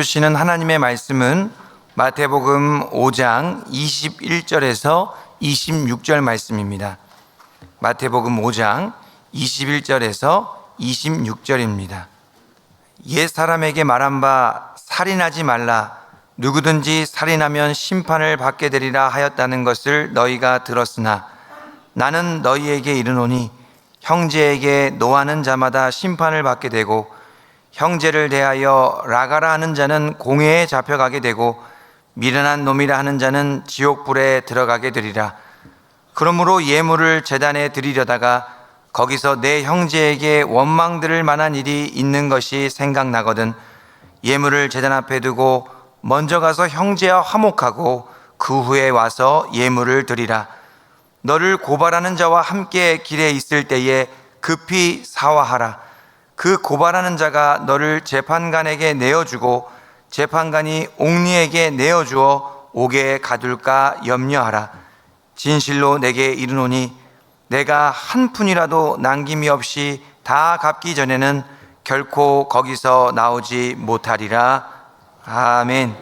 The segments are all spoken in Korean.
주시는 하나님의 말씀은 마태복음 5장 21절에서 26절 말씀입니다. 마태복음 5장 21절에서 26절입니다. 옛 사람에게 말한 바 살인하지 말라, 누구든지 살인하면 심판을 받게 되리라 하였다는 것을 너희가 들었으나 나는 너희에게 이르노니 형제에게 노하는 자마다 심판을 받게 되고 형제를 대하여 라가라 하는 자는 공회에 잡혀가게 되고 미련한 놈이라 하는 자는 지옥불에 들어가게 되리라. 그러므로 예물을 제단에 드리려다가 거기서 내 형제에게 원망 들을 만한 일이 있는 것이 생각나거든 예물을 제단 앞에 두고 먼저 가서 형제와 화목하고 그 후에 와서 예물을 드리라. 너를 고발하는 자와 함께 길에 있을 때에 급히 사화하라. 그 고발하는 자가 너를 재판관에게 내어주고 재판관이 옥리에게 내어주어 옥에 가둘까 염려하라. 진실로 내게 이르노니 내가 한 푼이라도 남김이 없이 다 갚기 전에는 결코 거기서 나오지 못하리라. 아멘.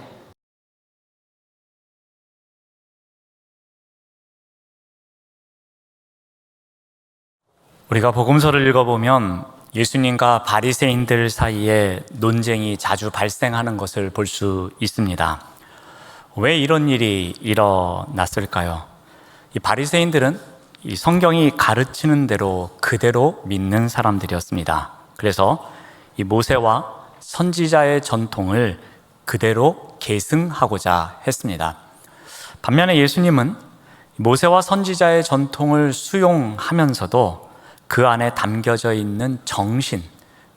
우리가 복음서를 읽어보면 예수님과 바리새인들 사이에 논쟁이 자주 발생하는 것을 볼 수 있습니다. 왜 이런 일이 일어났을까요? 이 바리새인들은 이 성경이 가르치는 대로 그대로 믿는 사람들이었습니다. 그래서 이 모세와 선지자의 전통을 그대로 계승하고자 했습니다. 반면에 예수님은 모세와 선지자의 전통을 수용하면서도 그 안에 담겨져 있는 정신,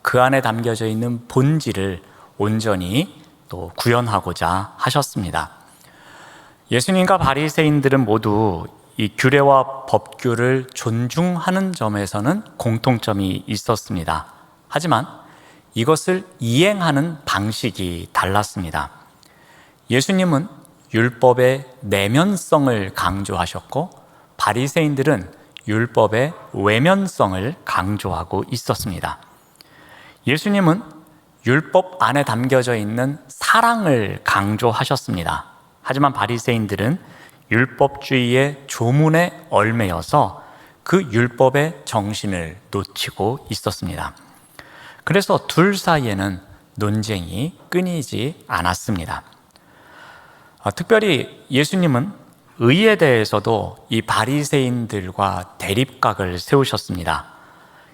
그 안에 담겨져 있는 본질을 온전히 또 구현하고자 하셨습니다. 예수님과 바리새인들은 모두 이 규례와 법규를 존중하는 점에서는 공통점이 있었습니다. 하지만 이것을 이행하는 방식이 달랐습니다. 예수님은 율법의 내면성을 강조하셨고 바리새인들은 율법의 외면성을 강조하고 있었습니다. 예수님은 율법 안에 담겨져 있는 사랑을 강조하셨습니다. 하지만 바리새인들은 율법주의의 조문에 얽매여서 그 율법의 정신을 놓치고 있었습니다. 그래서 둘 사이에는 논쟁이 끊이지 않았습니다. 특별히 예수님은 의에 대해서도 이 바리새인들과 대립각을 세우셨습니다.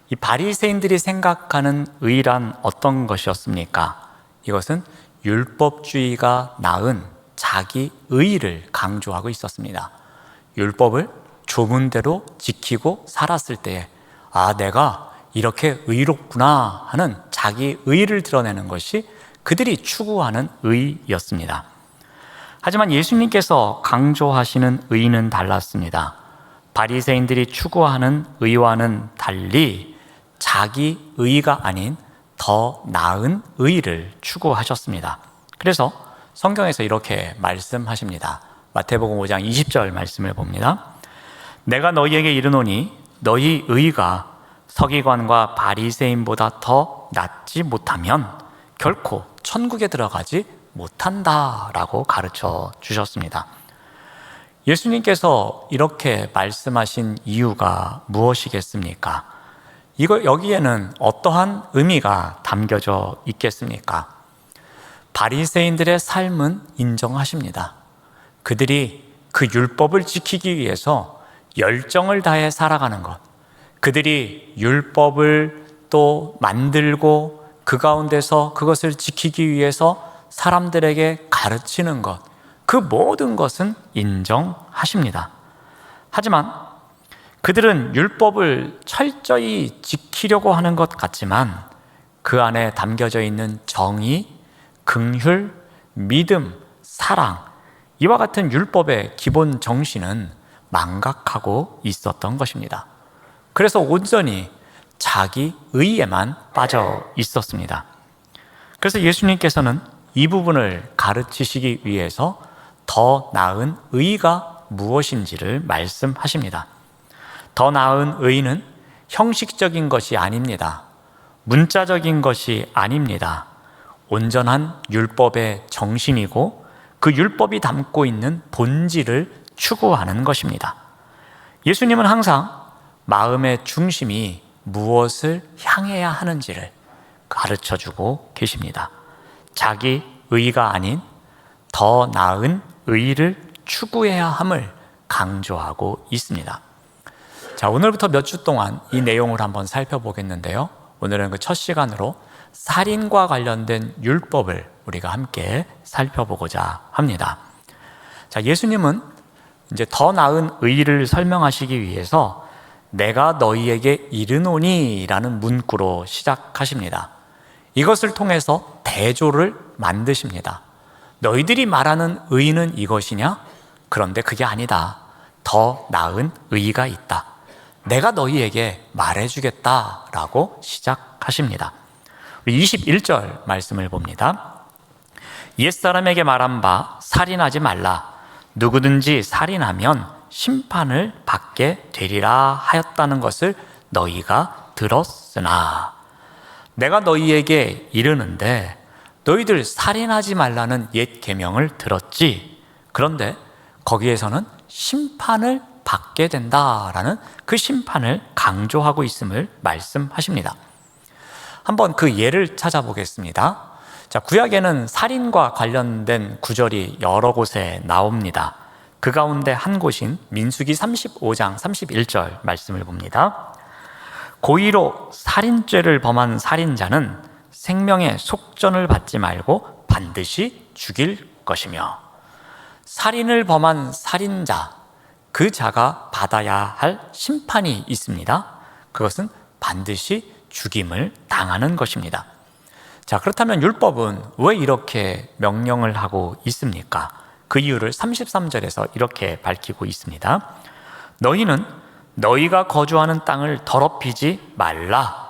이 바리새인들이 생각하는 의란 어떤 것이었습니까? 이것은 율법주의가 낳은 자기 의를 강조하고 있었습니다. 율법을 조문대로 지키고 살았을 때에 내가 이렇게 의롭구나 하는 자기 의를 드러내는 것이 그들이 추구하는 의였습니다. 하지만 예수님께서 강조하시는 의는 달랐습니다. 바리새인들이 추구하는 의와는 달리 자기 의가 아닌 더 나은 의를 추구하셨습니다. 그래서 성경에서 이렇게 말씀하십니다. 마태복음 5장 20절 말씀을 봅니다. 내가 너희에게 이르노니 너희 의가 서기관과 바리새인보다 더 낫지 못하면 결코 천국에 들어가지 못한다라고 가르쳐 주셨습니다. 예수님께서 이렇게 말씀하신 이유가 무엇이겠습니까? 여기에는 어떠한 의미가 담겨져 있겠습니까? 바리새인들의 삶은 인정하십니다. 그들이 그 율법을 지키기 위해서 열정을 다해 살아가는 것, 그들이 율법을 또 만들고 그 가운데서 그것을 지키기 위해서 사람들에게 가르치는 것, 그 모든 것은 인정하십니다. 하지만 그들은 율법을 철저히 지키려고 하는 것 같지만 그 안에 담겨져 있는 정의, 긍휼, 믿음, 사랑, 이와 같은 율법의 기본 정신은 망각하고 있었던 것입니다. 그래서 온전히 자기 의에만 빠져 있었습니다. 그래서 예수님께서는 이 부분을 가르치시기 위해서 더 나은 의가 무엇인지를 말씀하십니다. 더 나은 의는 형식적인 것이 아닙니다. 문자적인 것이 아닙니다. 온전한 율법의 정신이고 그 율법이 담고 있는 본질을 추구하는 것입니다. 예수님은 항상 마음의 중심이 무엇을 향해야 하는지를 가르쳐주고 계십니다. 자기 의가 아닌 더 나은 의를 추구해야 함을 강조하고 있습니다. 자, 오늘부터 몇 주 동안 이 내용을 한번 살펴보겠는데요. 오늘은 그 첫 시간으로 살인과 관련된 율법을 우리가 함께 살펴보고자 합니다. 자, 예수님은 이제 더 나은 의를 설명하시기 위해서 내가 너희에게 이르노니 라는 문구로 시작하십니다. 이것을 통해서 대조를 만드십니다. 너희들이 말하는 의는 이것이냐? 그런데 그게 아니다. 더 나은 의가 있다. 내가 너희에게 말해주겠다라고 시작하십니다. 우리 21절 말씀을 봅니다. 옛사람에게 말한 바 살인하지 말라. 누구든지 살인하면 심판을 받게 되리라 하였다는 것을 너희가 들었으나 내가 너희에게 이르는데 너희들 살인하지 말라는 옛 계명을 들었지. 그런데 거기에서는 심판을 받게 된다라는 그 심판을 강조하고 있음을 말씀하십니다. 한번 그 예를 찾아보겠습니다. 자, 구약에는 살인과 관련된 구절이 여러 곳에 나옵니다. 그 가운데 한 곳인 민수기 35장 31절 말씀을 봅니다. 고의로 살인죄를 범한 살인자는 생명의 속전을 받지 말고 반드시 죽일 것이며 살인을 범한 살인자, 그 자가 받아야 할 심판이 있습니다. 그것은 반드시 죽임을 당하는 것입니다. 자, 그렇다면 율법은 왜 이렇게 명령을 하고 있습니까? 그 이유를 33절에서 이렇게 밝히고 있습니다. 너희는 너희가 거주하는 땅을 더럽히지 말라.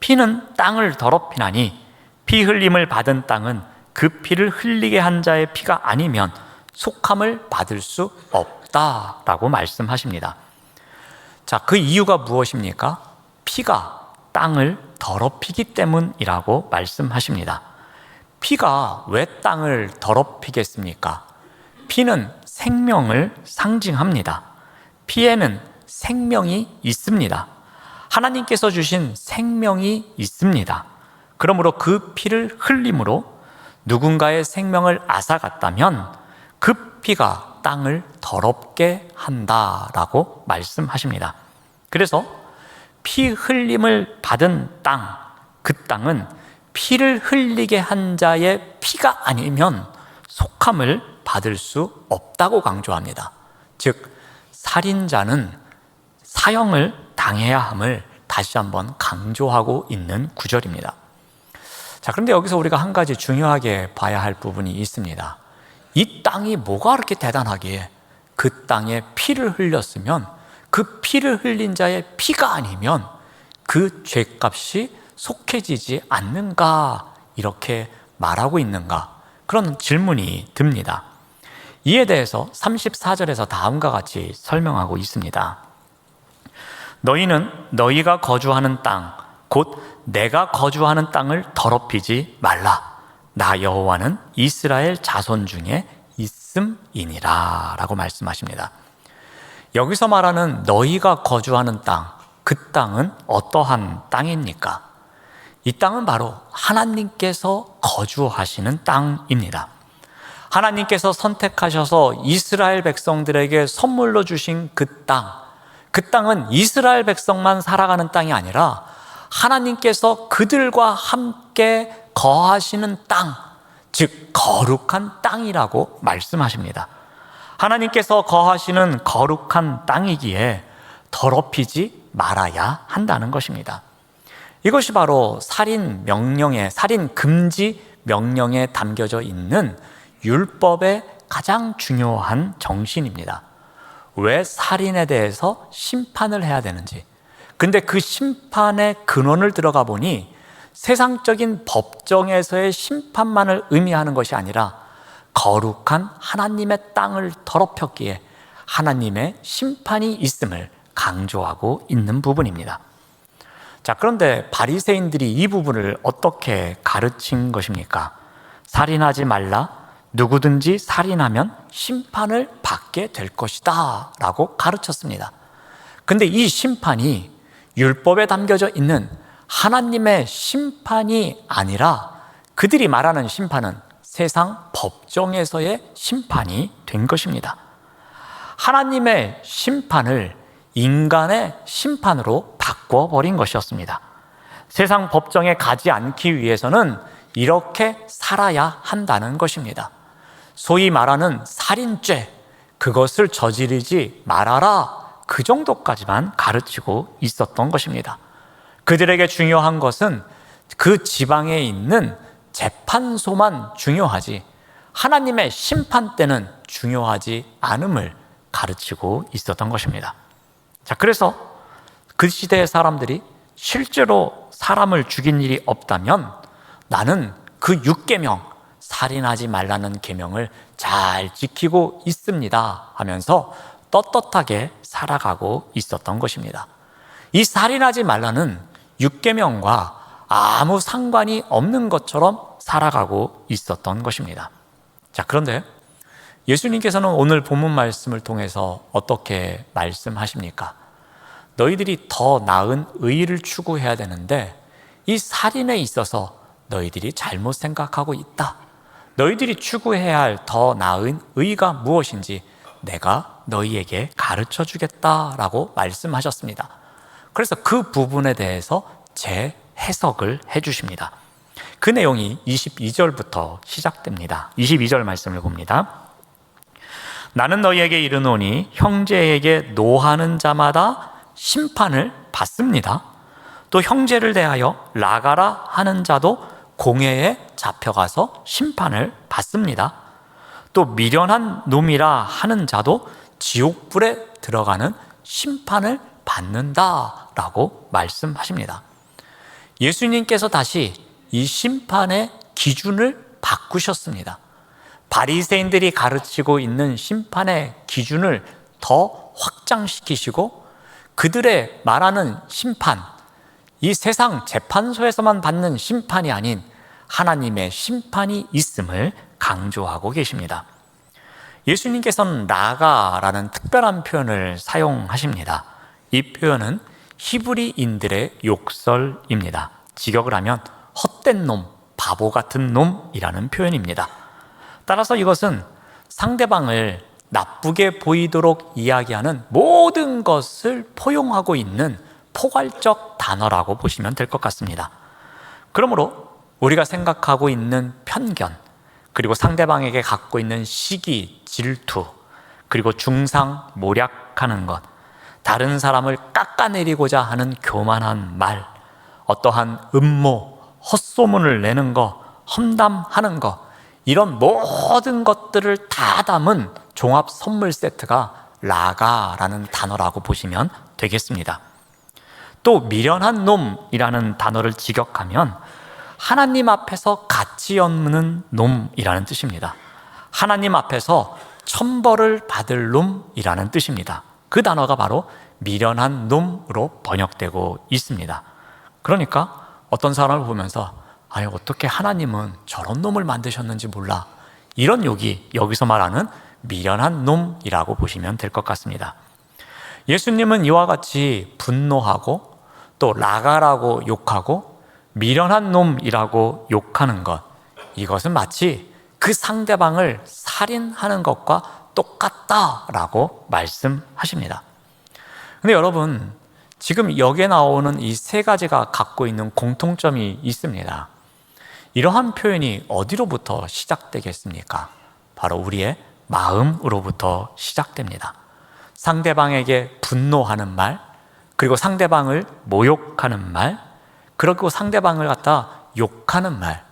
피는 땅을 더럽히나니 피 흘림을 받은 땅은 그 피를 흘리게 한 자의 피가 아니면 속함을 받을 수 없다라고 말씀하십니다. 자, 그 이유가 무엇입니까? 피가 땅을 더럽히기 때문이라고 말씀하십니다. 피가 왜 땅을 더럽히겠습니까? 피는 생명을 상징합니다. 피에는 생명이 있습니다. 하나님께서 주신 생명이 있습니다. 그러므로 그 피를 흘림으로 누군가의 생명을 앗아갔다면 그 피가 땅을 더럽게 한다라고 말씀하십니다. 그래서 피 흘림을 받은 땅, 그 땅은 피를 흘리게 한 자의 피가 아니면 속함을 받을 수 없다고 강조합니다. 즉, 살인자는 사형을 당해야 함을 다시 한번 강조하고 있는 구절입니다. 자, 그런데 여기서 우리가 한 가지 중요하게 봐야 할 부분이 있습니다. 이 땅이 뭐가 그렇게 대단하기에 그 땅에 피를 흘렸으면 그 피를 흘린 자의 피가 아니면 그 죄값이 속해지지 않는가, 이렇게 말하고 있는가, 그런 질문이 듭니다. 이에 대해서 34절에서 다음과 같이 설명하고 있습니다. 너희는 너희가 거주하는 땅, 곧 내가 거주하는 땅을 더럽히지 말라. 나 여호와는 이스라엘 자손 중에 있음이니라 라고 말씀하십니다. 여기서 말하는 너희가 거주하는 땅, 그 땅은 어떠한 땅입니까? 이 땅은 바로 하나님께서 거주하시는 땅입니다. 하나님께서 선택하셔서 이스라엘 백성들에게 선물로 주신 그 땅, 그 땅은 이스라엘 백성만 살아가는 땅이 아니라 하나님께서 그들과 함께 거하시는 땅, 즉 거룩한 땅이라고 말씀하십니다. 하나님께서 거하시는 거룩한 땅이기에 더럽히지 말아야 한다는 것입니다. 이것이 바로 살인 명령에, 살인 금지 명령에 담겨져 있는 율법의 가장 중요한 정신입니다. 왜 살인에 대해서 심판을 해야 되는지, 근데 그 심판의 근원을 들어가 보니 세상적인 법정에서의 심판만을 의미하는 것이 아니라 거룩한 하나님의 땅을 더럽혔기에 하나님의 심판이 있음을 강조하고 있는 부분입니다. 자, 그런데 바리새인들이 이 부분을 어떻게 가르친 것입니까? 살인하지 말라, 누구든지 살인하면 심판을 받게 될 것이다 라고 가르쳤습니다. 근데 이 심판이 율법에 담겨져 있는 하나님의 심판이 아니라 그들이 말하는 심판은 세상 법정에서의 심판이 된 것입니다. 하나님의 심판을 인간의 심판으로 바꿔버린 것이었습니다. 세상 법정에 가지 않기 위해서는 이렇게 살아야 한다는 것입니다. 소위 말하는 살인죄, 그것을 저지르지 말아라, 그 정도까지만 가르치고 있었던 것입니다. 그들에게 중요한 것은 그 지방에 있는 재판소만 중요하지 하나님의 심판대는 중요하지 않음을 가르치고 있었던 것입니다. 자, 그래서 그 시대의 사람들이 실제로 사람을 죽인 일이 없다면 나는 그 6계명, 살인하지 말라는 계명을 잘 지키고 있습니다 하면서 떳떳하게 살아가고 있었던 것입니다. 이 살인하지 말라는 6계명과 아무 상관이 없는 것처럼 살아가고 있었던 것입니다. 자, 그런데 예수님께서는 오늘 본문 말씀을 통해서 어떻게 말씀하십니까? 너희들이 더 나은 의의를 추구해야 되는데 이 살인에 있어서 너희들이 잘못 생각하고 있다. 너희들이 추구해야 할 더 나은 의의가 무엇인지 내가 너희에게 가르쳐 주겠다라고 말씀하셨습니다. 그래서 그 부분에 대해서 재해석을 해주십니다. 그 내용이 22절부터 시작됩니다. 22절 말씀을 봅니다. 나는 너희에게 이르노니 형제에게 노하는 자마다 심판을 받습니다. 또 형제를 대하여 나가라 하는 자도 공회에 잡혀가서 심판을 받습니다. 또 미련한 놈이라 하는 자도 지옥불에 들어가는 심판을 받는다라고 말씀하십니다. 예수님께서 다시 이 심판의 기준을 바꾸셨습니다. 바리새인들이 가르치고 있는 심판의 기준을 더 확장시키시고 그들의 말하는 심판, 이 세상 재판소에서만 받는 심판이 아닌 하나님의 심판이 있음을 강조하고 계십니다. 예수님께서는 라가라는 특별한 표현을 사용하십니다. 이 표현은 히브리인들의 욕설입니다. 직역을 하면 헛된 놈, 바보 같은 놈이라는 표현입니다. 따라서 이것은 상대방을 나쁘게 보이도록 이야기하는 모든 것을 포용하고 있는 포괄적 단어라고 보시면 될 것 같습니다. 그러므로 우리가 생각하고 있는 편견, 그리고 상대방에게 갖고 있는 시기, 질투, 그리고 중상모략하는 것, 다른 사람을 깎아내리고자 하는 교만한 말, 어떠한 음모, 헛소문을 내는 것, 험담하는 것, 이런 모든 것들을 다 담은 종합 선물 세트가 라가라는 단어라고 보시면 되겠습니다. 또 미련한 놈이라는 단어를 직역하면 하나님 앞에서 가치 없는 놈이라는 뜻입니다. 하나님 앞에서 천벌을 받을 놈이라는 뜻입니다. 그 단어가 바로 미련한 놈으로 번역되고 있습니다. 그러니까 어떤 사람을 보면서 아니 어떻게 하나님은 저런 놈을 만드셨는지 몰라, 이런 욕이 여기서 말하는 미련한 놈이라고 보시면 될 것 같습니다. 예수님은 이와 같이 분노하고 또 라가라고 욕하고 미련한 놈이라고 욕하는 것, 이것은 마치 그 상대방을 살인하는 것과 똑같다라고 말씀하십니다. 근데 여러분, 지금 여기에 나오는 이 세 가지가 갖고 있는 공통점이 있습니다. 이러한 표현이 어디로부터 시작되겠습니까? 바로 우리의 마음으로부터 시작됩니다. 상대방에게 분노하는 말, 그리고 상대방을 모욕하는 말, 그리고 상대방을 갖다 욕하는 말,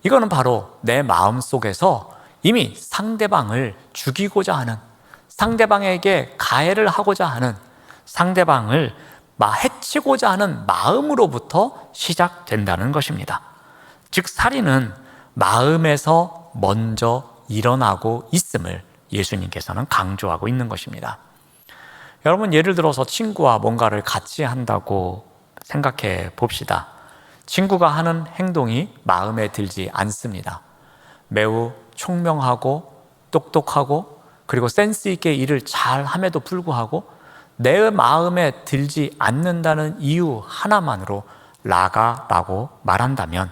이거는 바로 내 마음 속에서 이미 상대방을 죽이고자 하는, 상대방에게 가해를 하고자 하는, 상대방을 해치고자 하는 마음으로부터 시작된다는 것입니다. 즉 살인은 마음에서 먼저 일어나고 있음을 예수님께서는 강조하고 있는 것입니다. 여러분, 예를 들어서 친구와 뭔가를 같이 한다고 생각해 봅시다. 친구가 하는 행동이 마음에 들지 않습니다. 매우 총명하고 똑똑하고 그리고 센스 있게 일을 잘 함에도 불구하고 내 마음에 들지 않는다는 이유 하나만으로 라가라고 말한다면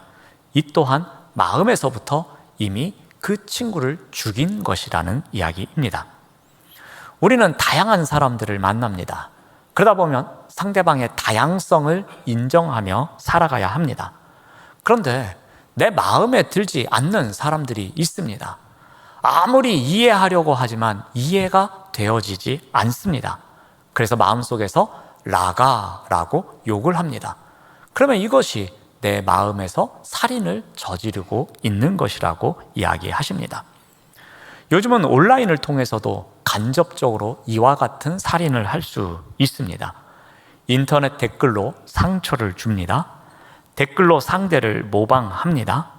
이 또한 마음에서부터 이미 그 친구를 죽인 것이라는 이야기입니다. 우리는 다양한 사람들을 만납니다. 그러다 보면 상대방의 다양성을 인정하며 살아가야 합니다. 그런데 내 마음에 들지 않는 사람들이 있습니다. 아무리 이해하려고 하지만 이해가 되어지지 않습니다. 그래서 마음속에서 라가라고 욕을 합니다. 그러면 이것이 내 마음에서 살인을 저지르고 있는 것이라고 이야기하십니다. 요즘은 온라인을 통해서도 간접적으로 이와 같은 살인을 할 수 있습니다. 인터넷 댓글로 상처를 줍니다. 댓글로 상대를 모방합니다.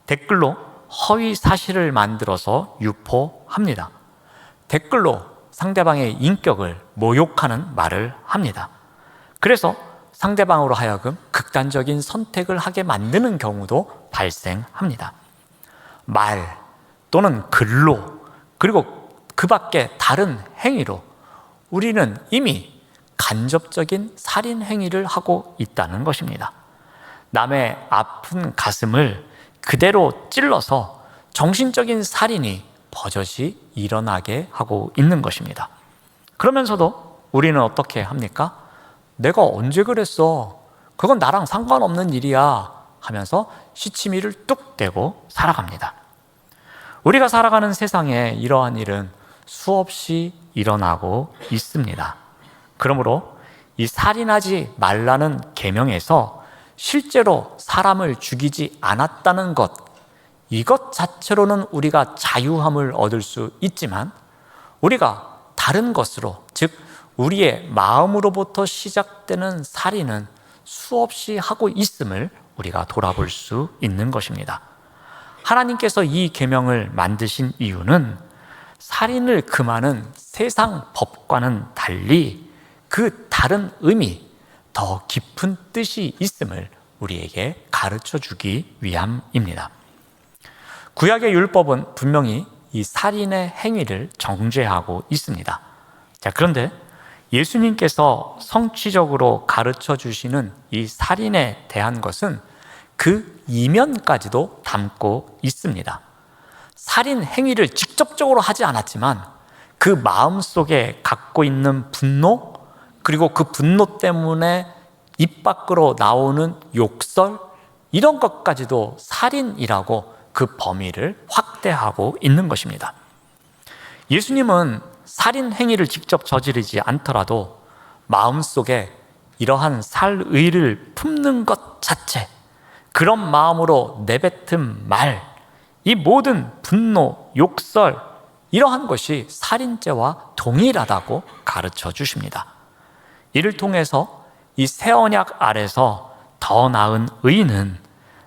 댓글로 허위 사실을 만들어서 유포합니다. 댓글로 상대방의 인격을 모욕하는 말을 합니다. 그래서 상대방으로 하여금 극단적인 선택을 하게 만드는 경우도 발생합니다. 말 또는 글로 그리고 그 밖에 다른 행위로 우리는 이미 간접적인 살인 행위를 하고 있다는 것입니다. 남의 아픈 가슴을 그대로 찔러서 정신적인 살인이 버젓이 일어나게 하고 있는 것입니다. 그러면서도 우리는 어떻게 합니까? 내가 언제 그랬어? 그건 나랑 상관없는 일이야 하면서 시치미를 뚝 떼고 살아갑니다. 우리가 살아가는 세상에 이러한 일은 수없이 일어나고 있습니다. 그러므로 이 살인하지 말라는 계명에서 실제로 사람을 죽이지 않았다는 것, 이것 자체로는 우리가 자유함을 얻을 수 있지만 우리가 다른 것으로, 즉 우리의 마음으로부터 시작되는 살인은 수없이 하고 있음을 우리가 돌아볼 수 있는 것입니다. 하나님께서 이 계명을 만드신 이유는 살인을 금하는 세상 법과는 달리 그 다른 의미, 더 깊은 뜻이 있음을 우리에게 가르쳐 주기 위함입니다. 구약의 율법은 분명히 이 살인의 행위를 정죄하고 있습니다. 자, 그런데 예수님께서 성취적으로 가르쳐 주시는 이 살인에 대한 것은 그 이면까지도 담고 있습니다. 살인 행위를 직접적으로 하지 않았지만 그 마음속에 갖고 있는 분노, 그리고 그 분노 때문에 입 밖으로 나오는 욕설, 이런 것까지도 살인이라고 그 범위를 확대하고 있는 것입니다. 예수님은 살인 행위를 직접 저지르지 않더라도 마음속에 이러한 살의를 품는 것 자체, 그런 마음으로 내뱉은 말, 이 모든 분노, 욕설, 이러한 것이 살인죄와 동일하다고 가르쳐 주십니다. 이를 통해서 이 새 언약 아래서 더 나은 의는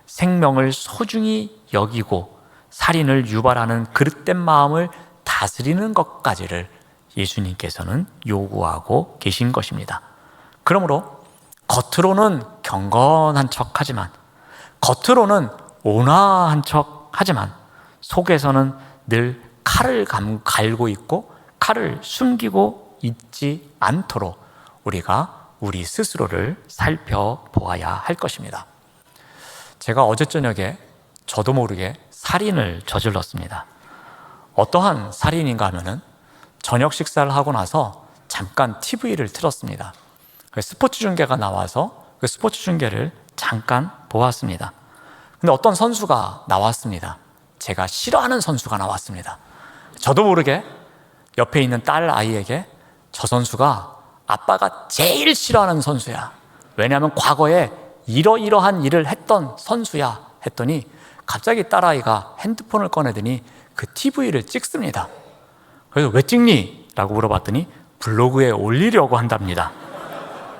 생명을 소중히 여기고 살인을 유발하는 그릇된 마음을 다스리는 것까지를 예수님께서는 요구하고 계신 것입니다. 그러므로 겉으로는 경건한 척하지만, 겉으로는 온화한 척하지만 속에서는 늘 칼을 갈고 있고 칼을 숨기고 있지 않도록 우리가 우리 스스로를 살펴보아야 할 것입니다. 제가 어제 저녁에 저도 모르게 살인을 저질렀습니다. 어떠한 살인인가 하면은 저녁 식사를 하고 나서 잠깐 TV를 틀었습니다. 스포츠 중계가 나와서 그 스포츠 중계를 잠깐 보았습니다. 근데 어떤 선수가 나왔습니다. 제가 싫어하는 선수가 나왔습니다. 저도 모르게 옆에 있는 딸 아이에게 저 선수가 아빠가 제일 싫어하는 선수야. 왜냐하면 과거에 이러이러한 일을 했던 선수야 했더니 갑자기 딸아이가 핸드폰을 꺼내더니 그 TV를 찍습니다. 그래서 왜 찍니? 라고 물어봤더니 블로그에 올리려고 한답니다.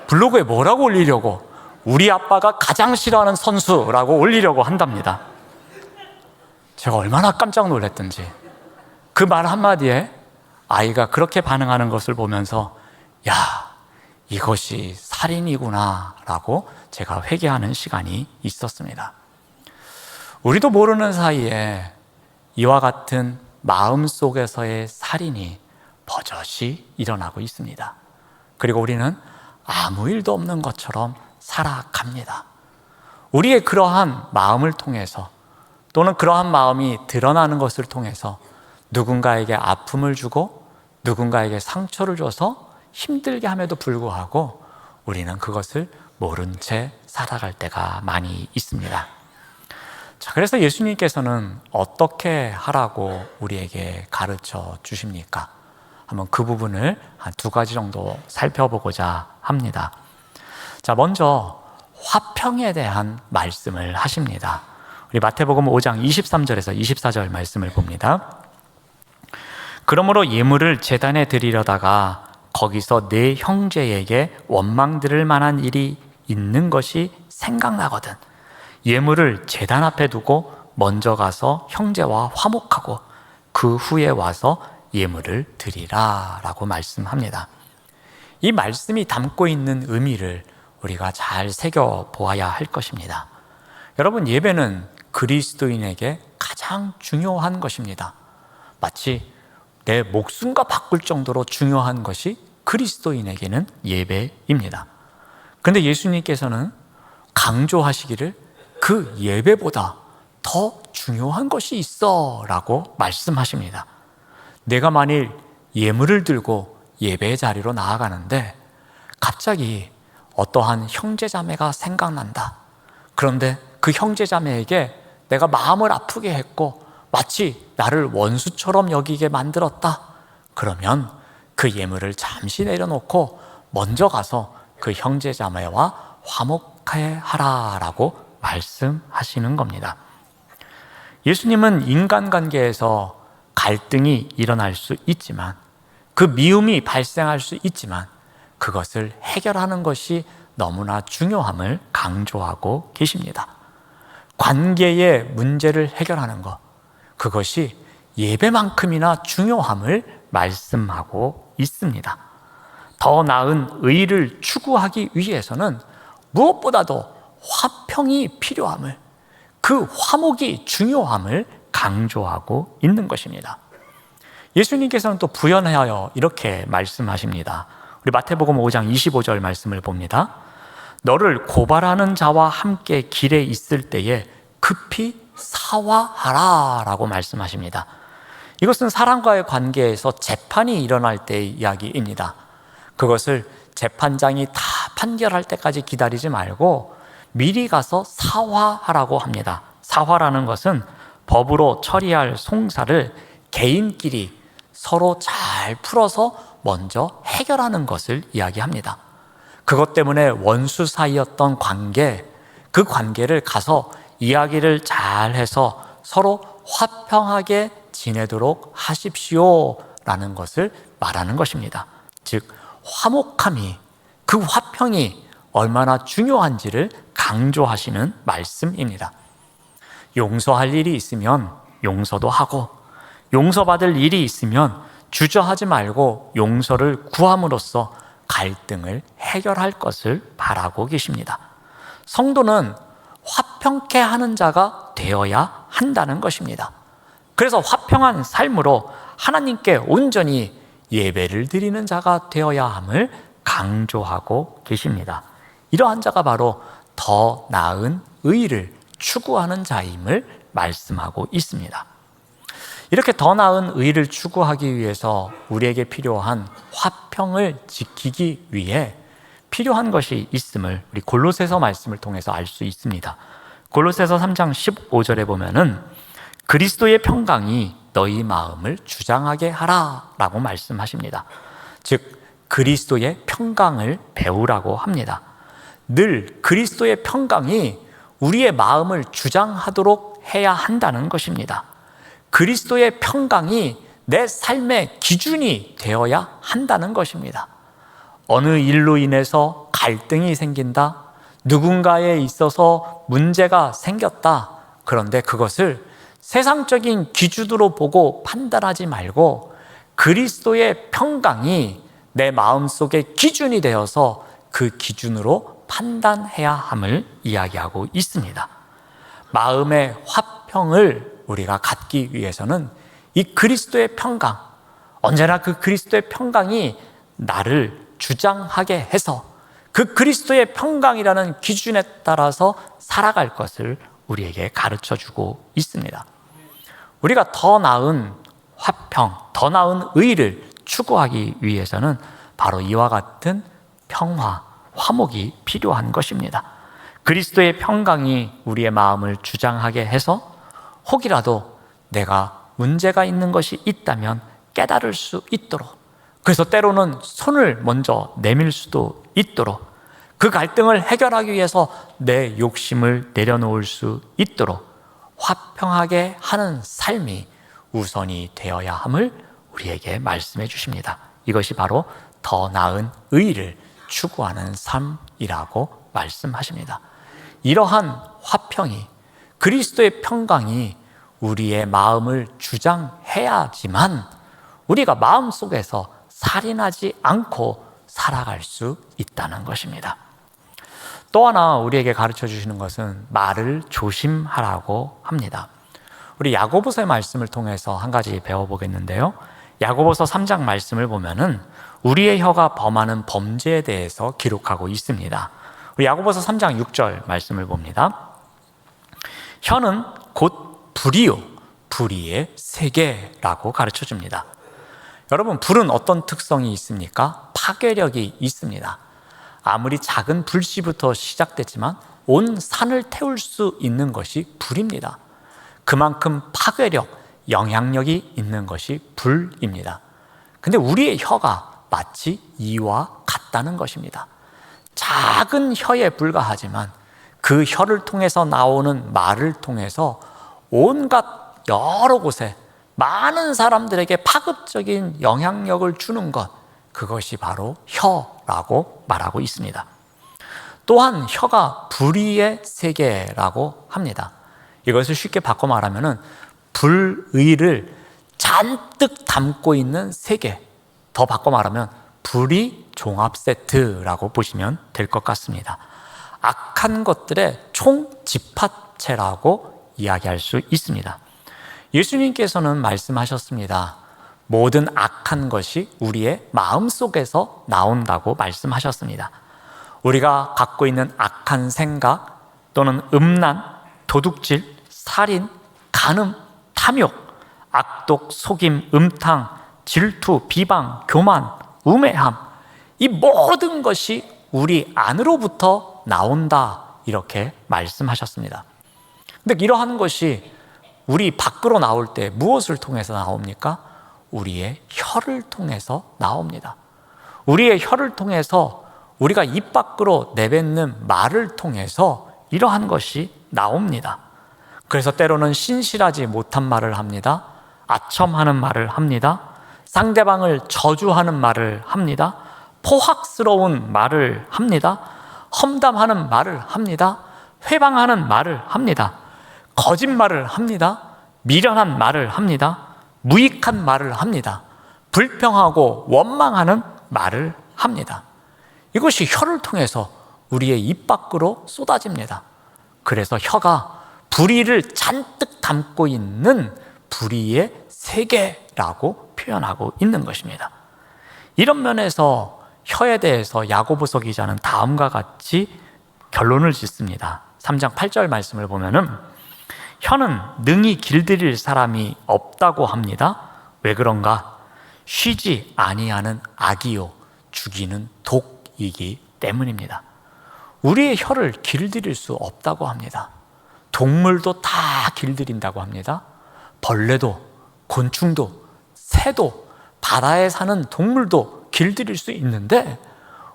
블로그에 뭐라고 올리려고? 우리 아빠가 가장 싫어하는 선수라고 올리려고 한답니다. 제가 얼마나 깜짝 놀랐던지, 그 말 한마디에 아이가 그렇게 반응하는 것을 보면서 야, 이것이 살인이구나 라고 제가 회개하는 시간이 있었습니다. 우리도 모르는 사이에 이와 같은 마음속에서의 살인이 버젓이 일어나고 있습니다. 그리고 우리는 아무 일도 없는 것처럼 살아갑니다. 우리의 그러한 마음을 통해서 또는 그러한 마음이 드러나는 것을 통해서 누군가에게 아픔을 주고 누군가에게 상처를 줘서 힘들게 함에도 불구하고 우리는 그것을 모른 채 살아갈 때가 많이 있습니다. 자, 그래서 예수님께서는 어떻게 하라고 우리에게 가르쳐 주십니까? 한번 그 부분을 한 2가지 정도 살펴보고자 합니다. 자, 먼저 화평에 대한 말씀을 하십니다. 우리 마태복음 5장 23절에서 24절 말씀을 봅니다. 그러므로 예물을 제단에 드리려다가 거기서 내 형제에게 원망 들을 만한 일이 있는 것이 생각나거든 예물을 제단 앞에 두고 먼저 가서 형제와 화목하고 그 후에 와서 예물을 드리라 라고 말씀합니다. 이 말씀이 담고 있는 의미를 우리가 잘 새겨보아야 할 것입니다. 여러분, 예배는 그리스도인에게 가장 중요한 것입니다. 마치 내 목숨과 바꿀 정도로 중요한 것이 그리스도인에게는 예배입니다. 그런데 예수님께서는 강조하시기를 그 예배보다 더 중요한 것이 있어 라고 말씀하십니다. 내가 만일 예물을 들고 예배의 자리로 나아가는데 갑자기 어떠한 형제자매가 생각난다. 그런데 그 형제자매에게 내가 마음을 아프게 했고 마치 나를 원수처럼 여기게 만들었다. 그러면 그 예물을 잠시 내려놓고 먼저 가서 그 형제자매와 화목해 하라라고 말씀하시는 겁니다. 예수님은 인간관계에서 갈등이 일어날 수 있지만 그 미움이 발생할 수 있지만 그것을 해결하는 것이 너무나 중요함을 강조하고 계십니다. 관계의 문제를 해결하는 것, 그것이 예배만큼이나 중요함을 말씀하고 있습니다. 더 나은 의를 추구하기 위해서는 무엇보다도 화평이 필요함을, 그 화목이 중요함을 강조하고 있는 것입니다. 예수님께서는 또 부연하여 이렇게 말씀하십니다. 우리 마태복음 5장 25절 말씀을 봅니다. 너를 고발하는 자와 함께 길에 있을 때에 급히 사화하라 라고 말씀하십니다. 이것은 사람과의 관계에서 재판이 일어날 때의 이야기입니다. 그것을 재판장이 다 판결할 때까지 기다리지 말고 미리 가서 사화하라고 합니다. 사화라는 것은 법으로 처리할 송사를 개인끼리 서로 잘 풀어서 먼저 해결하는 것을 이야기합니다. 그것 때문에 원수 사이였던 관계, 그 관계를 가서 이야기를 잘 해서 서로 화평하게 지내도록 하십시오 라는 것을 말하는 것입니다. 즉 화목함이, 그 화평이 얼마나 중요한지를 강조하시는 말씀입니다. 용서할 일이 있으면 용서도 하고 용서받을 일이 있으면 주저하지 말고 용서를 구함으로써 갈등을 해결할 것을 바라고 계십니다. 성도는 화평케 하는 자가 되어야 한다는 것입니다. 그래서 화평한 삶으로 하나님께 온전히 예배를 드리는 자가 되어야 함을 강조하고 계십니다. 이러한 자가 바로 더 나은 의를 추구하는 자임을 말씀하고 있습니다. 이렇게 더 나은 의를 추구하기 위해서 우리에게 필요한 화평을 지키기 위해 필요한 것이 있음을 우리 골로새서 말씀을 통해서 알 수 있습니다. 골로새서 3장 15절에 보면은 그리스도의 평강이 너희 마음을 주장하게 하라 라고 말씀하십니다. 즉 그리스도의 평강을 배우라고 합니다. 늘 그리스도의 평강이 우리의 마음을 주장하도록 해야 한다는 것입니다. 그리스도의 평강이 내 삶의 기준이 되어야 한다는 것입니다. 어느 일로 인해서 갈등이 생긴다, 누군가에 있어서 문제가 생겼다. 그런데 그것을 세상적인 기준으로 보고 판단하지 말고 그리스도의 평강이 내 마음속의 기준이 되어서 그 기준으로 판단해야 함을 이야기하고 있습니다. 마음의 화평을 우리가 갖기 위해서는 이 그리스도의 평강, 언제나 그 그리스도의 평강이 나를 주장하게 해서 그 그리스도의 평강이라는 기준에 따라서 살아갈 것을 우리에게 가르쳐주고 있습니다. 우리가 더 나은 화평, 더 나은 의를 추구하기 위해서는 바로 이와 같은 평화, 화목이 필요한 것입니다. 그리스도의 평강이 우리의 마음을 주장하게 해서 혹이라도 내가 문제가 있는 것이 있다면 깨달을 수 있도록, 그래서 때로는 손을 먼저 내밀 수도 있도록, 그 갈등을 해결하기 위해서 내 욕심을 내려놓을 수 있도록 화평하게 하는 삶이 우선이 되어야 함을 우리에게 말씀해 주십니다. 이것이 바로 더 나은 의를 추구하는 삶이라고 말씀하십니다. 이러한 화평이, 그리스도의 평강이 우리의 마음을 주장해야지만 우리가 마음속에서 살인하지 않고 살아갈 수 있다는 것입니다. 또 하나 우리에게 가르쳐 주시는 것은 말을 조심하라고 합니다. 우리 야고보서의 말씀을 통해서 한 가지 배워보겠는데요. 야고보서 3장 말씀을 보면은 우리의 혀가 범하는 범죄에 대해서 기록하고 있습니다. 우리 야고보서 3장 6절 말씀을 봅니다. 혀는 곧 불이요 불의의 세계라고 가르쳐 줍니다. 여러분, 불은 어떤 특성이 있습니까? 파괴력이 있습니다. 아무리 작은 불씨부터 시작됐지만 온 산을 태울 수 있는 것이 불입니다. 그만큼 파괴력, 영향력이 있는 것이 불입니다. 근데 우리의 혀가 마치 이와 같다는 것입니다. 작은 혀에 불과하지만 그 혀를 통해서 나오는 말을 통해서 온갖 여러 곳에 많은 사람들에게 파급적인 영향력을 주는 것, 그것이 바로 혀라고 말하고 있습니다. 또한 혀가 불의의 세계라고 합니다. 이것을 쉽게 바꿔 말하면 불의를 잔뜩 담고 있는 세계, 더 바꿔 말하면 불의 종합 세트라고 보시면 될 것 같습니다. 악한 것들의 총 집합체라고 이야기할 수 있습니다. 예수님께서는 말씀하셨습니다. 모든 악한 것이 우리의 마음속에서 나온다고 말씀하셨습니다. 우리가 갖고 있는 악한 생각 또는 음란, 도둑질, 살인, 간음, 탐욕, 악독, 속임, 음탕, 질투, 비방, 교만, 우매함, 이 모든 것이 우리 안으로부터 나온다, 이렇게 말씀하셨습니다. 근데 이러한 것이 우리 밖으로 나올 때 무엇을 통해서 나옵니까? 우리의 혀를 통해서 나옵니다. 우리의 혀를 통해서, 우리가 입 밖으로 내뱉는 말을 통해서 이러한 것이 나옵니다. 그래서 때로는 신실하지 못한 말을 합니다. 아첨하는 말을 합니다. 상대방을 저주하는 말을 합니다. 포악스러운 말을 합니다. 험담하는 말을 합니다. 회방하는 말을 합니다. 거짓말을 합니다. 미련한 말을 합니다. 무익한 말을 합니다. 불평하고 원망하는 말을 합니다. 이것이 혀를 통해서 우리의 입 밖으로 쏟아집니다. 그래서 혀가 불의를 잔뜩 담고 있는 불의의 세계라고 표현하고 있는 것입니다. 이런 면에서 혀에 대해서 야고보서 기자는 다음과 같이 결론을 짓습니다. 3장 8절 말씀을 보면은 혀는 능히 길들일 사람이 없다고 합니다. 왜 그런가? 쉬지 아니하는 악이요 죽이는 독이기 때문입니다. 우리의 혀를 길들일 수 없다고 합니다. 동물도 다 길들인다고 합니다. 벌레도, 곤충도, 새도, 바다에 사는 동물도 길들일 수 있는데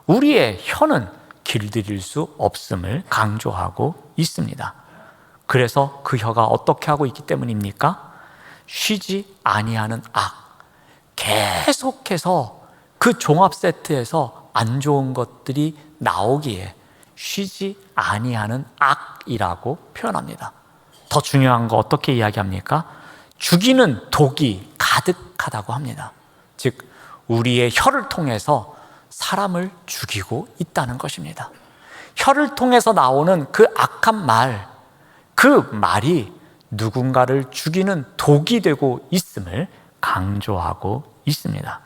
우리의 혀는 길들일 수 없음을 강조하고 있습니다. 그래서 그 혀가 어떻게 하고 있기 때문입니까? 쉬지 아니하는 악, 계속해서 그 종합 세트에서 안 좋은 것들이 나오기에 쉬지 아니하는 악이라고 표현합니다. 더 중요한 거 어떻게 이야기합니까? 죽이는 독이 가득하다고 합니다. 즉 우리의 혀를 통해서 사람을 죽이고 있다는 것입니다. 혀를 통해서 나오는 그 악한 말, 그 말이 누군가를 죽이는 독이 되고 있음을 강조하고 있습니다.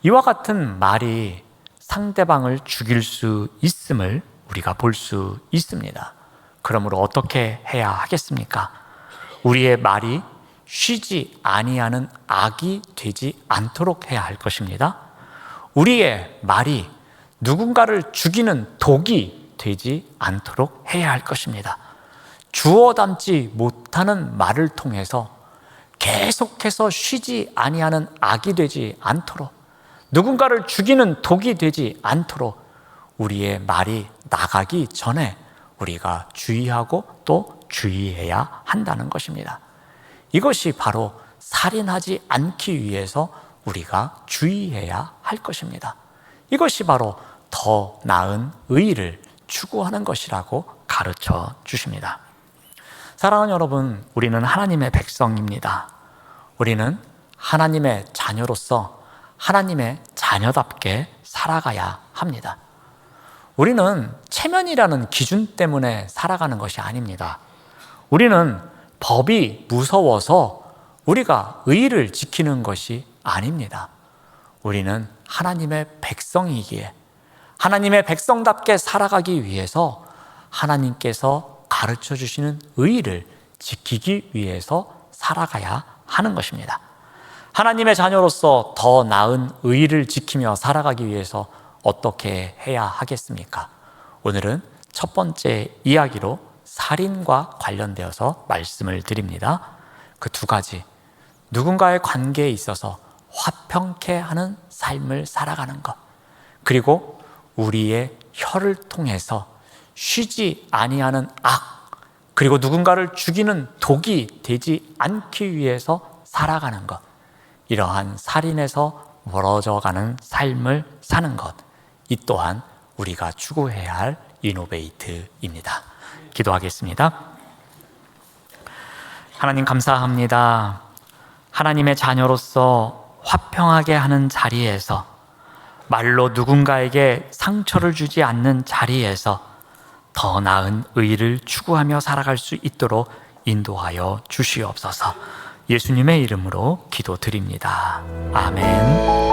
이와 같은 말이 상대방을 죽일 수 있음을 우리가 볼 수 있습니다. 그러므로 어떻게 해야 하겠습니까? 우리의 말이 쉬지 아니하는 악이 되지 않도록 해야 할 것입니다. 우리의 말이 누군가를 죽이는 독이 되지 않도록 해야 할 것입니다. 주워 담지 못하는 말을 통해서 계속해서 쉬지 아니하는 악이 되지 않도록, 누군가를 죽이는 독이 되지 않도록 우리의 말이 나가기 전에 우리가 주의하고 또 주의해야 한다는 것입니다. 이것이 바로 살인하지 않기 위해서 우리가 주의해야 할 것입니다. 이것이 바로 더 나은 의를 추구하는 것이라고 가르쳐 주십니다. 사랑하는 여러분, 우리는 하나님의 백성입니다. 우리는 하나님의 자녀로서 하나님의 자녀답게 살아가야 합니다. 우리는 체면이라는 기준 때문에 살아가는 것이 아닙니다. 우리는 법이 무서워서 우리가 의를 지키는 것이 아닙니다. 우리는 하나님의 백성이기에 하나님의 백성답게 살아가기 위해서 하나님께서 가르쳐 주시는 의를 지키기 위해서 살아가야 하는 것입니다. 하나님의 자녀로서 더 나은 의를 지키며 살아가기 위해서 어떻게 해야 하겠습니까? 오늘은 첫 번째 이야기로 살인과 관련되어서 말씀을 드립니다. 그 두 가지, 누군가의 관계에 있어서 화평케 하는 삶을 살아가는 것, 그리고 우리의 혀를 통해서 쉬지 아니하는 악, 그리고 누군가를 죽이는 독이 되지 않기 위해서 살아가는 것, 이러한 살인에서 멀어져가는 삶을 사는 것, 이 또한 우리가 추구해야 할 이노베이트입니다. 기도하겠습니다. 하나님 감사합니다. 하나님의 자녀로서 화평하게 하는 자리에서, 말로 누군가에게 상처를 주지 않는 자리에서 더 나은 의를 추구하며 살아갈 수 있도록 인도하여 주시옵소서. 예수님의 이름으로 기도드립니다. 아멘.